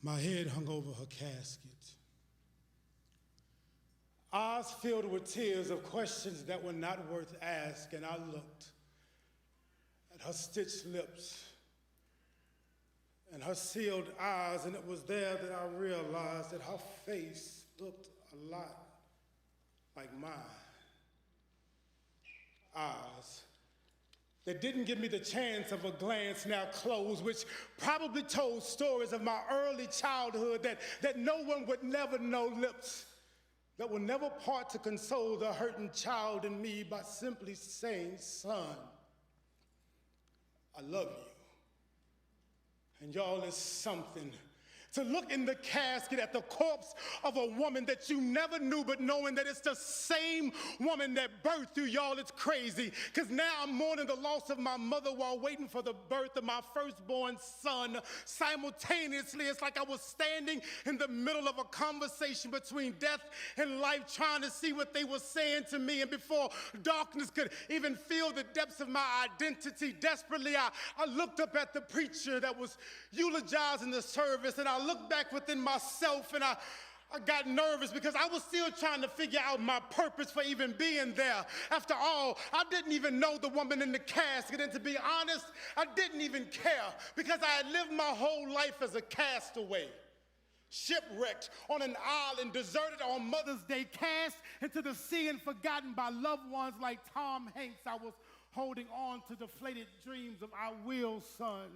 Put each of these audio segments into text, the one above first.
My head hung over her casket. Eyes filled with tears of questions that were not worth asking. I looked at her stitched lips and her sealed eyes, and it was there that I realized that her face looked a lot like mine. Eyes that didn't give me the chance of a glance now closed, which probably told stories of my early childhood that no one would never know, lips that will never part to console the hurting child in me by simply saying, son, I love you. And y'all, is something to look in the casket at the corpse of a woman that you never knew, but knowing that it's the same woman that birthed you, y'all, it's crazy. Because now I'm mourning the loss of my mother while waiting for the birth of my firstborn son. Simultaneously, it's like I was standing in the middle of a conversation between death and life, trying to see what they were saying to me. And before darkness could even feel the depths of my identity, desperately, I looked up at the preacher that was eulogizing the service, and I looked back within myself, and I got nervous because I was still trying to figure out my purpose for even being there. After all, I didn't even know the woman in the casket, and to be honest, I didn't even care because I had lived my whole life as a castaway. Shipwrecked on an island, deserted on Mother's Day, cast into the sea and forgotten by loved ones like Tom Hanks. I was holding on to deflated dreams of I will, son.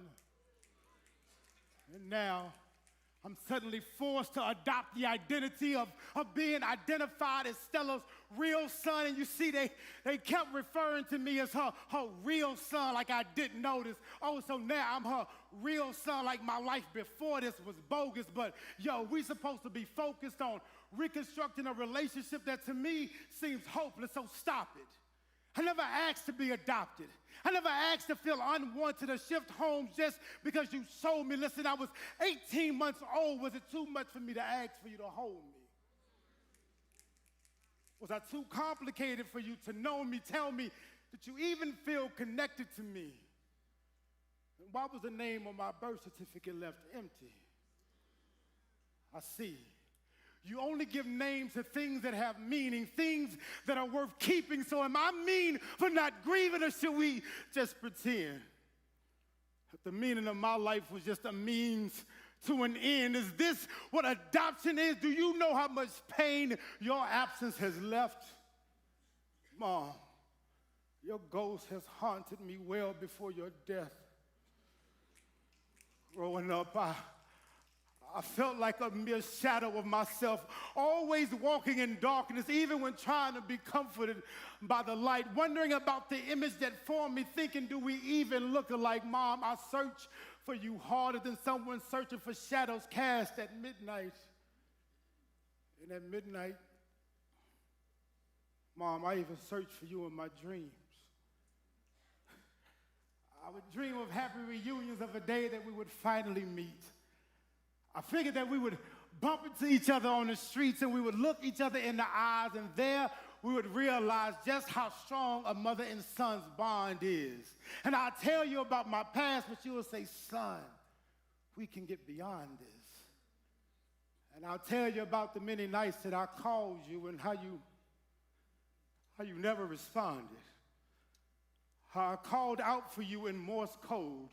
And now, I'm suddenly forced to adopt the identity of being identified as Stella's real son. And you see, they kept referring to me as her real son, like I didn't notice. Oh, so now I'm her real son, like my life before this was bogus. But yo, we supposed to be focused on reconstructing a relationship that to me seems hopeless, so stop it. I never asked to be adopted. I never asked to feel unwanted or shift homes just because you sold me. Listen, I was 18 months old. Was it too much for me to ask for you to hold me? Was I too complicated for you to know me? Tell me that you even feel connected to me? And why was the name on my birth certificate left empty? I see. You only give names to things that have meaning, things that are worth keeping. So am I mean for not grieving, or should we just pretend that the meaning of my life was just a means to an end? Is this what adoption is? Do you know how much pain your absence has left? Mom, your ghost has haunted me well before your death. Growing up, I felt like a mere shadow of myself, always walking in darkness, even when trying to be comforted by the light, wondering about the image that formed me, thinking, do we even look alike? Mom, I search for you harder than someone searching for shadows cast at midnight. And at midnight, Mom, I even search for you in my dreams. I would dream of happy reunions of a day that we would finally meet. I figured that we would bump into each other on the streets and we would look each other in the eyes, and there we would realize just how strong a mother and son's bond is. And I'll tell you about my past, but you will say, son, we can get beyond this. And I'll tell you about the many nights that I called you and how you never responded. How I called out for you in Morse code,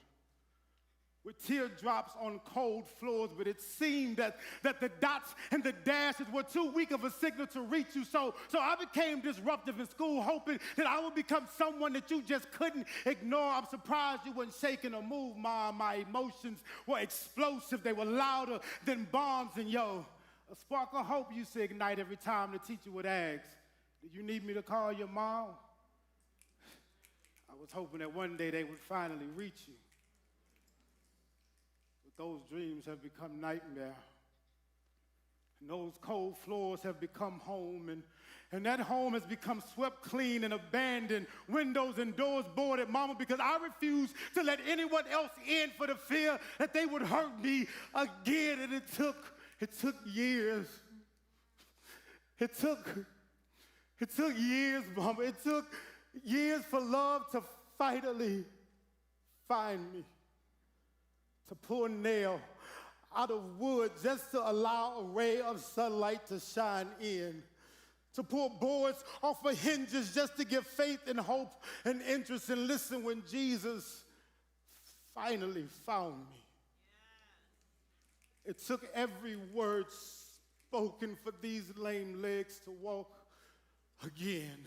with teardrops on cold floors, but it seemed that the dots and the dashes were too weak of a signal to reach you. So I became disruptive in school, hoping that I would become someone that you just couldn't ignore. I'm surprised you weren't shaking or moved, Mom. My emotions were explosive. They were louder than bombs. And yo, a spark of hope used to ignite every time the teacher would ask, did you need me to call your mom? I was hoping that one day they would finally reach you. Those dreams have become nightmare. And those cold floors have become home, and that home has become swept clean and abandoned, windows and doors boarded, Mama, because I refuse to let anyone else in for the fear that they would hurt me again. And it took years. It took years, Mama. It took years for love to finally find me. To pull a nail out of wood just to allow a ray of sunlight to shine in, to pull boards off of hinges just to give faith and hope and interest. And listen, when Jesus finally found me, it took every word spoken for these lame legs to walk again,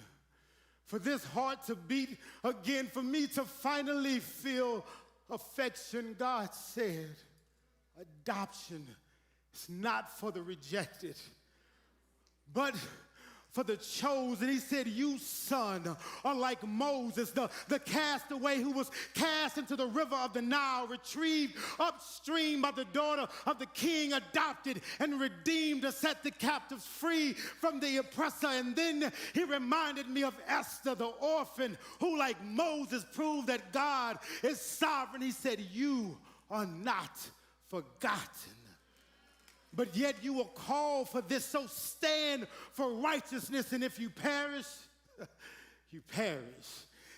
for this heart to beat again, for me to finally feel affection. God said, adoption is not for the rejected, but for the chosen. He said, you, son, are like Moses, the castaway who was cast into the river of the Nile, retrieved upstream by the daughter of the king, adopted and redeemed to set the captives free from the oppressor. And then he reminded me of Esther, the orphan, who, like Moses, proved that God is sovereign. He said, you are not forgotten, but yet you will call for this, so stand for righteousness, and if you perish, you perish.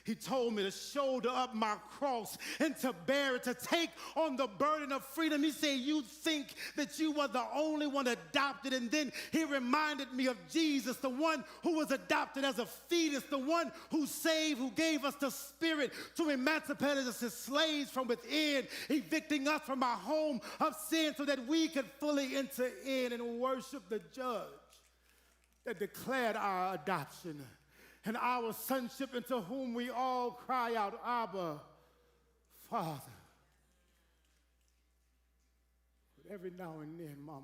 He told me to shoulder up my cross and to bear it, to take on the burden of freedom. He said, you think that you were the only one adopted, and then he reminded me of Jesus, the one who was adopted as a fetus, the one who saved, who gave us the Spirit to emancipate us as slaves from within, evicting us from our home of sin so that we could fully enter in and worship the judge that declared our adoption and our sonship, into whom we all cry out, Abba, Father. But every now and then, Mama,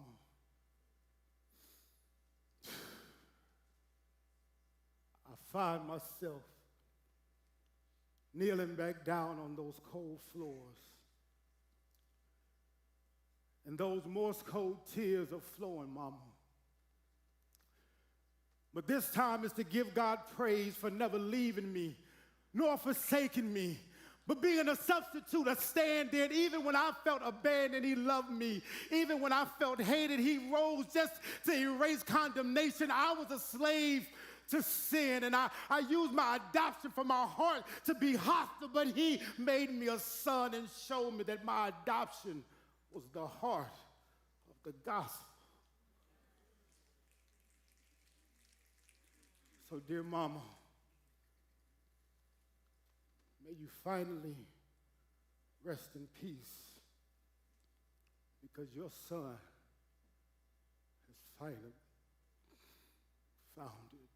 I find myself kneeling back down on those cold floors, and those Morse code tears are flowing, Mama. But this time is to give God praise for never leaving me, nor forsaking me, but being a substitute, a stand-in. Even when I felt abandoned, he loved me. Even when I felt hated, he rose just to erase condemnation. I was a slave to sin, and I used my adoption for my heart to be hostile, but he made me a son and showed me that my adoption was the heart of the gospel. So, dear Mama, may you finally rest in peace, because your son has finally found it.